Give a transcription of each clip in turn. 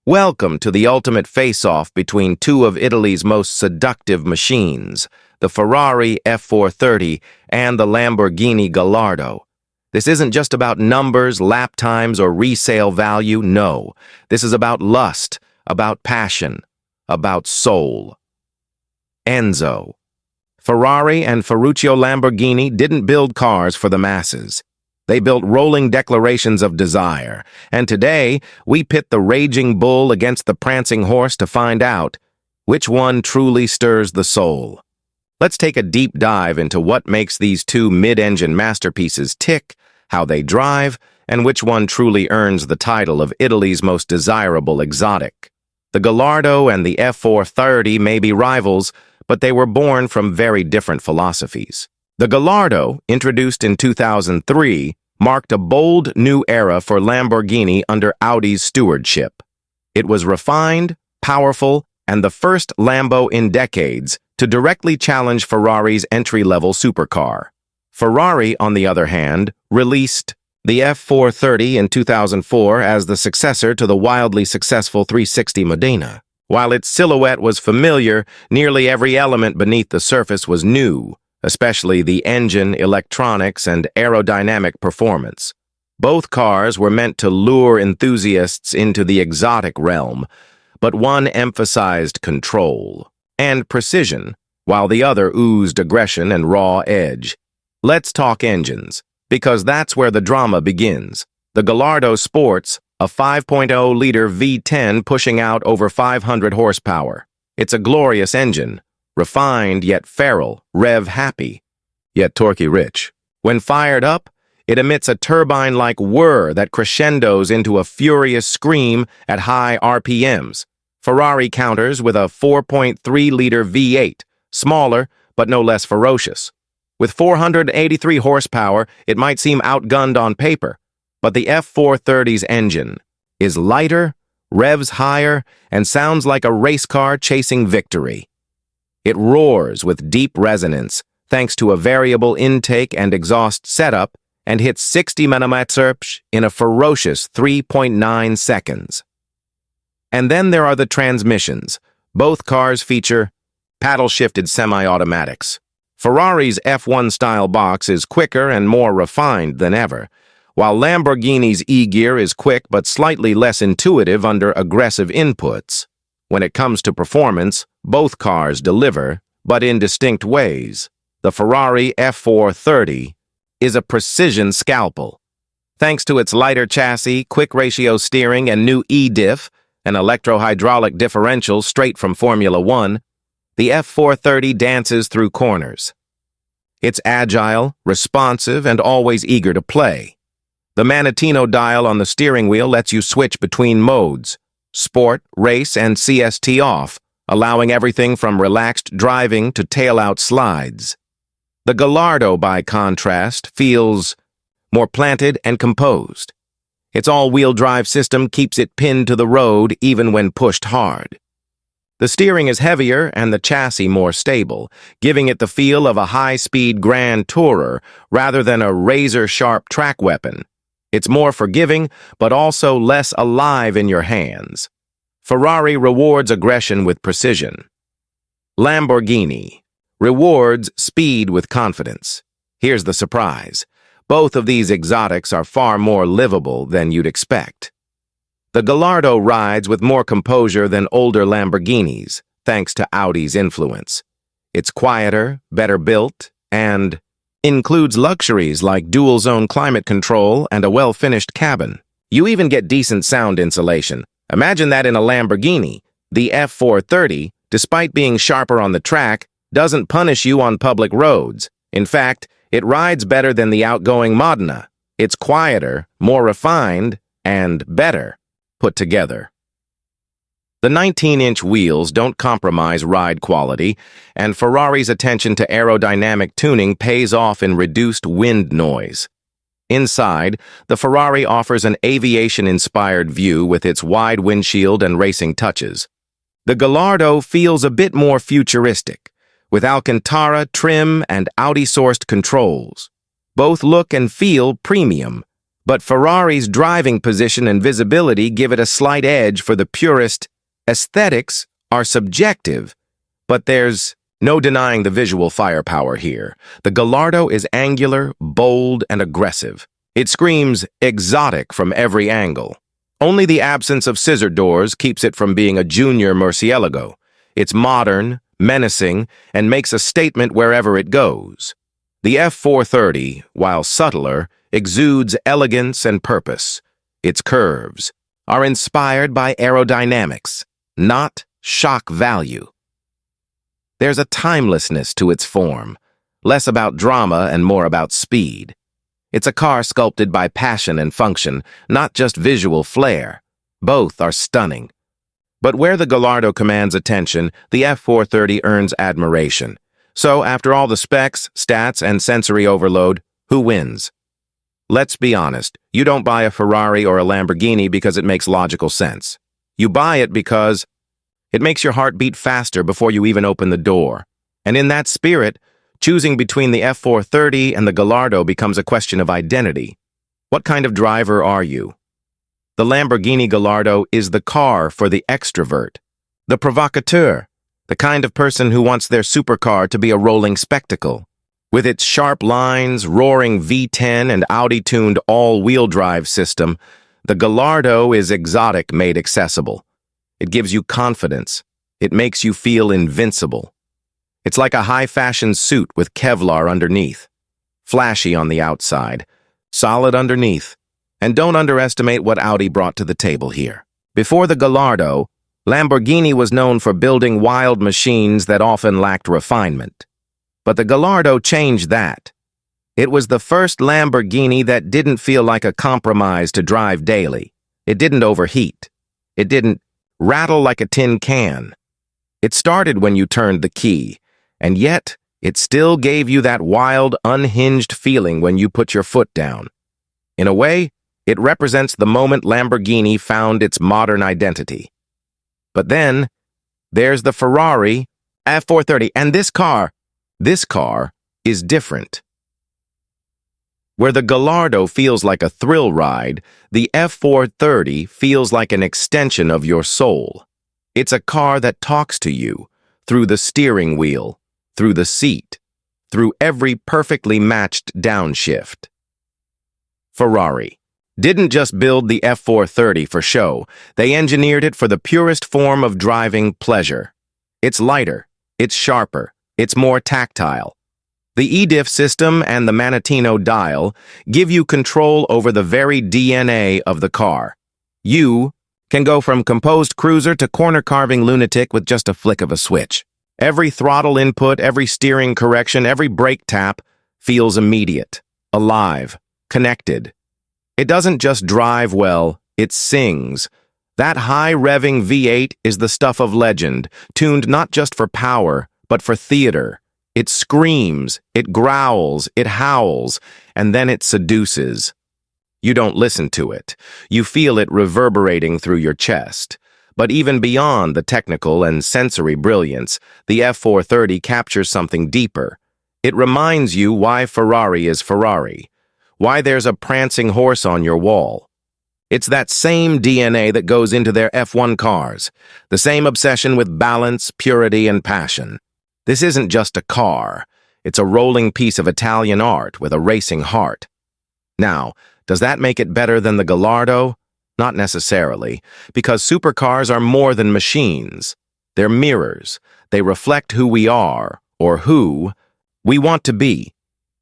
Welcome to the ultimate face-off between two of Italy's most seductive machines, the Ferrari F430 and the Lamborghini Gallardo. This isn't just about numbers, lap times, or resale value, no. This is about lust, about passion, about soul. Enzo. Ferrari and Ferruccio Lamborghini didn't build cars for the masses. They built rolling declarations of desire, and today we pit the raging bull against the prancing horse to find out which one truly stirs the soul. Let's take a deep dive into what makes these two mid-engine masterpieces tick, how they drive, and which one truly earns the title of Italy's most desirable exotic. The Gallardo and the F430 may be rivals, but they were born from very different philosophies. The Gallardo, introduced in 2003, marked a bold new era for Lamborghini under Audi's stewardship. It was refined, powerful, and the first Lambo in decades to directly challenge Ferrari's entry-level supercar. Ferrari, on the other hand, released the F430 in 2004 as the successor to the wildly successful 360 Modena. While its silhouette was familiar, nearly every element beneath the surface was new, especially the engine, electronics, and aerodynamic performance. Both cars were meant to lure enthusiasts into the exotic realm, but one emphasized control and precision, while the other oozed aggression and raw edge. Let's talk engines, because that's where the drama begins. The Gallardo sports a 5.0-liter V10 pushing out over 500 horsepower. It's a glorious engine, refined yet feral, rev-happy, yet torque-rich. When fired up, it emits a turbine-like whir that crescendos into a furious scream at high RPMs. Ferrari counters with a 4.3-liter V8, smaller but no less ferocious. With 483 horsepower, it might seem outgunned on paper, but the F430's engine is lighter, revs higher, and sounds like a race car chasing victory. It roars with deep resonance thanks to a variable intake and exhaust setup and hits 60 mm in a ferocious 3.9 seconds. And then there are the transmissions. Both cars feature paddle-shifted semi-automatics. Ferrari's F1-style box is quicker and more refined than ever, while Lamborghini's E-gear is quick but slightly less intuitive under aggressive inputs. When it comes to performance, both cars deliver, but in distinct ways. The Ferrari F430 is a precision scalpel. Thanks to its lighter chassis, quick ratio steering, and new E-diff, an electro-hydraulic differential straight from Formula One, the F430 dances through corners. It's agile, responsive, and always eager to play. The Manettino dial on the steering wheel lets you switch between modes, sport, race, and CST off, allowing everything from relaxed driving to tail-out slides. The Gallardo, by contrast, feels more planted and composed. Its all-wheel drive system keeps it pinned to the road even when pushed hard. The steering is heavier and the chassis more stable, giving it the feel of a high-speed grand tourer rather than a razor-sharp track weapon. It's more forgiving, but also less alive in your hands. Ferrari rewards aggression with precision. Lamborghini rewards speed with confidence. Here's the surprise. Both of these exotics are far more livable than you'd expect. The Gallardo rides with more composure than older Lamborghinis, thanks to Audi's influence. It's quieter, better built, and includes luxuries like dual-zone climate control and a well-finished cabin. You even get decent sound insulation. Imagine that in a Lamborghini. The F430, despite being sharper on the track, doesn't punish you on public roads. In fact, it rides better than the outgoing Modena. It's quieter, more refined, and better put together. The 19-inch wheels don't compromise ride quality, and Ferrari's attention to aerodynamic tuning pays off in reduced wind noise. Inside, the Ferrari offers an aviation-inspired view with its wide windshield and racing touches. The Gallardo feels a bit more futuristic, with Alcantara trim and Audi-sourced controls. Both look and feel premium, But Ferrari's driving position and visibility give it a slight edge for the purist. Aesthetics are subjective, but there's no denying the visual firepower here. The Gallardo is angular, bold, and aggressive. It screams exotic from every angle. Only the absence of scissor doors keeps it from being a junior Murcielago. It's modern, menacing, and makes a statement wherever it goes. The F430, while subtler, exudes elegance and purpose. Its curves are inspired by aerodynamics, not shock value. There's a timelessness to its form, less about drama and more about speed. It's a car sculpted by passion and function, not just visual flair. Both are stunning. But where the Gallardo commands attention, the F430 earns admiration. So, after all the specs, stats, and sensory overload, who wins? Let's be honest, you don't buy a Ferrari or a Lamborghini because it makes logical sense. You buy it because it makes your heart beat faster before you even open the door. And in that spirit, choosing between the F430 and the Gallardo becomes a question of identity. What kind of driver are you? The Lamborghini Gallardo is the car for the extrovert, the provocateur, the kind of person who wants their supercar to be a rolling spectacle. With its sharp lines, roaring V10, and Audi-tuned all-wheel drive system, the Gallardo is exotic made accessible. It gives you confidence. It makes you feel invincible. It's like a high-fashion suit with Kevlar underneath. Flashy on the outside, solid underneath. And don't underestimate what Audi brought to the table here. Before the Gallardo, Lamborghini was known for building wild machines that often lacked refinement. But the Gallardo changed that. It was the first Lamborghini that didn't feel like a compromise to drive daily. It didn't overheat. It didn't rattle like a tin can. It started when you turned the key, and yet it still gave you that wild, unhinged feeling when you put your foot down. In a way, it represents the moment Lamborghini found its modern identity. But then, there's the Ferrari F430, and this car is different. Where the Gallardo feels like a thrill ride, the F430 feels like an extension of your soul. It's a car that talks to you, through the steering wheel, through the seat, through every perfectly matched downshift. Ferrari didn't just build the F430 for show, they engineered it for the purest form of driving pleasure. It's lighter, it's sharper, it's more tactile. The EDIF system and the Manettino dial give you control over the very DNA of the car. You can go from composed cruiser to corner-carving lunatic with just a flick of a switch. Every throttle input, every steering correction, every brake tap feels immediate, alive, connected. It doesn't just drive well, it sings. That high-revving V8 is the stuff of legend, tuned not just for power, but for theater. It screams, it growls, it howls, and then it seduces. You don't listen to it. You feel it reverberating through your chest. But even beyond the technical and sensory brilliance, the F430 captures something deeper. It reminds you why Ferrari is Ferrari, why there's a prancing horse on your wall. It's that same DNA that goes into their F1 cars, the same obsession with balance, purity, and passion. This isn't just a car. It's a rolling piece of Italian art with a racing heart. Now, does that make it better than the Gallardo? Not necessarily, because supercars are more than machines. They're mirrors. They reflect who we are, or who we want to be.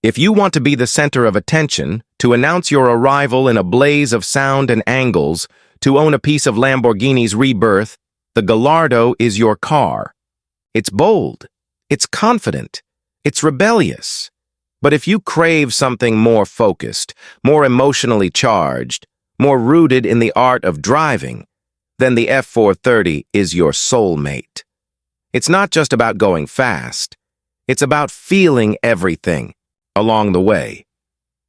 If you want to be the center of attention, to announce your arrival in a blaze of sound and angles, to own a piece of Lamborghini's rebirth, the Gallardo is your car. It's bold. It's confident. It's rebellious. But if you crave something more focused, more emotionally charged, more rooted in the art of driving, then the F430 is your soulmate. It's not just about going fast. It's about feeling everything along the way.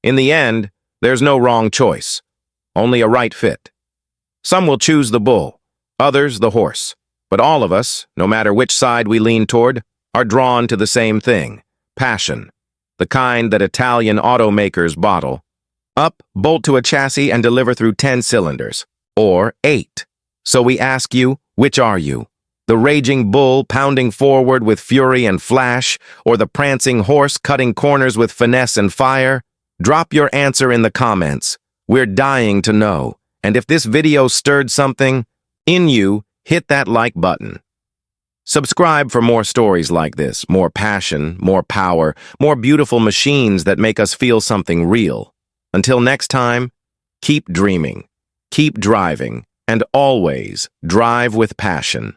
In the end, there's no wrong choice, only a right fit. Some will choose the bull, others the horse, but all of us, no matter which side we lean toward, are drawn to the same thing, passion, the kind that Italian automakers bottle, Up, bolt to a chassis and deliver through 10 cylinders. Or 8. So we ask you, which are you? The raging bull pounding forward with fury and flash, or the prancing horse cutting corners with finesse and fire? Drop your answer in the comments. We're dying to know. And if this video stirred something in you, hit that like button. Subscribe for more stories like this, more passion, more power, more beautiful machines that make us feel something real. Until next time, keep dreaming, keep driving, and always drive with passion.